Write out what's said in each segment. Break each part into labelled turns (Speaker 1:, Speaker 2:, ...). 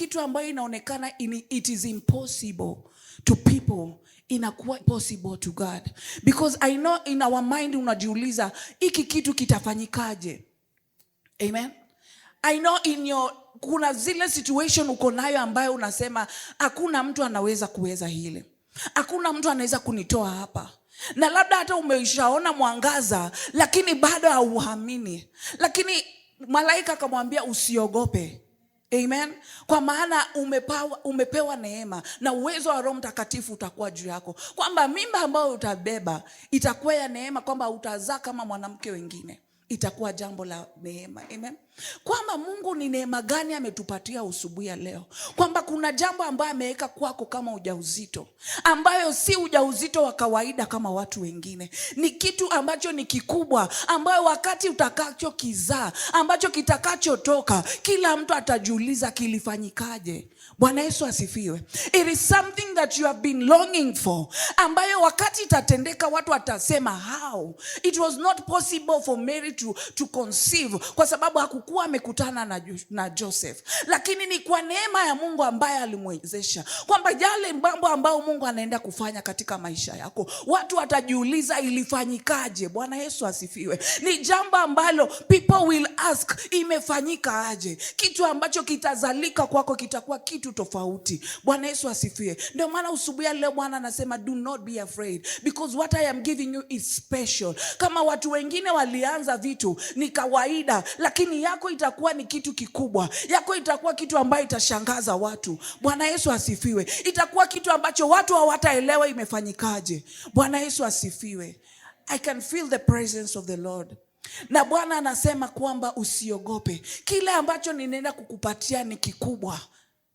Speaker 1: kitu ambayo inaonekana it is impossible to people, inakuwa possible to God. Because I know in our mind unajiuliza hiki kitu kitafanyikaje. Amen. I know kuna zile situation uko nayo ambayo unasema hakuna mtu anaweza kuweza hili. Hakuna mtu anaweza kunitoa hapa. Na labda hata umeshaona mwangaza lakini bado hauamini. Lakini malaika akamwambia usiogope. Amen. Kwa maana umepewa neema na uwezo wa Roho Mtakatifu utakuwa juu yako. Kwamba mimba ambayo utabeba itakuwa ya neema, kwamba utazaa kama mwanamke wengine. Itakuwa jambo la neema. Amen. Kwamba Mungu ni neema gani ametupatia asubuhi ya leo. Kwamba kuna jambo ambayo ameweka kwako kama ujauzito, ambayo si ujauzito wa kawaida kama watu wengine. Ni kitu ambacho ni kikubwa, ambayo wakati utakacho kizaa, ambacho kitakachotoka, kila mtu atajiuliza kilifanyikaje. Bwana Yesu asifiwe. It is something that you have been longing for, ambayo wakati itatendeka watu watasema how. It was not possible for Mary to conceive, kwa sababu hakukuwa amekutana na Joseph. Lakini ni kwa neema ya Mungu ambaye alimwezesha. Kwamba yale mambo ambayo Mungu anaenda kufanya katika maisha yako, watu watajiuliza ilifanyikaje. Bwana Yesu asifiwe. Ni jambo ambalo people will ask, imefanyika aje? Kitu ambacho kitazalika kwako kitakuwa kitu tofauti. Bwana Yesu asifiwe. Ndio maana asubuhi leo Bwana anasema do not be afraid, because what I am giving you is special. Kama watu wengine walianza vitu ni kawaida, lakini yako itakuwa ni kitu kikubwa. Yako itakuwa kitu ambayo itashangaza watu. Bwana Yesu asifiwe. Itakuwa kitu ambacho watu hawataelewa imefanyikaje. Bwana Yesu asifiwe. I can feel the presence of the Lord. Na Bwana anasema kwamba usiogope. Kile ambacho ninaenda kukupatia ni kikubwa.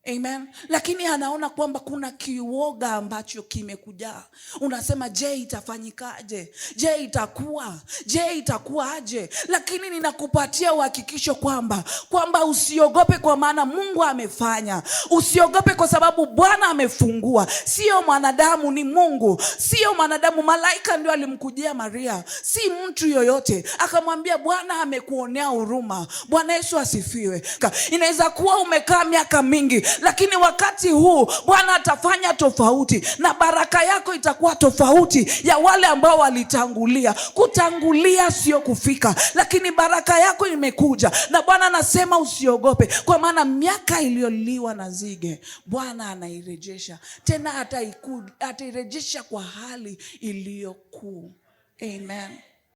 Speaker 1: Amen. Lakini anaona kwamba kuna kiwoga ambacho kimekuja. Unasema je, itafanyikaje? Je, itakuwa? Je, itakuwaje? Lakini ninakupatia uhakikisho kwamba usiogope, kwa maana Mungu amefanya. Usiogope kwa sababu Bwana amefungua. Sio mwanadamu, ni Mungu. Sio mwanadamu. Malaika ndio alimkujia Maria, si mtu yoyote. Akamwambia Bwana amekuonea huruma. Bwana Yesu asifiwe. Inaweza kuwa umekaa miaka mingi, lakini wakati huu Bwana atafanya tofauti, na baraka yako itakuwa tofauti ya wale ambao walitangulia. Kutangulia sio kufika, lakini baraka yako imekuja. Na Bwana anasema usiogope, kwa maana miaka iliyoliwa na nzige Bwana anairejesha. Tena atairejesha kwa hali iliyokuu. Amen.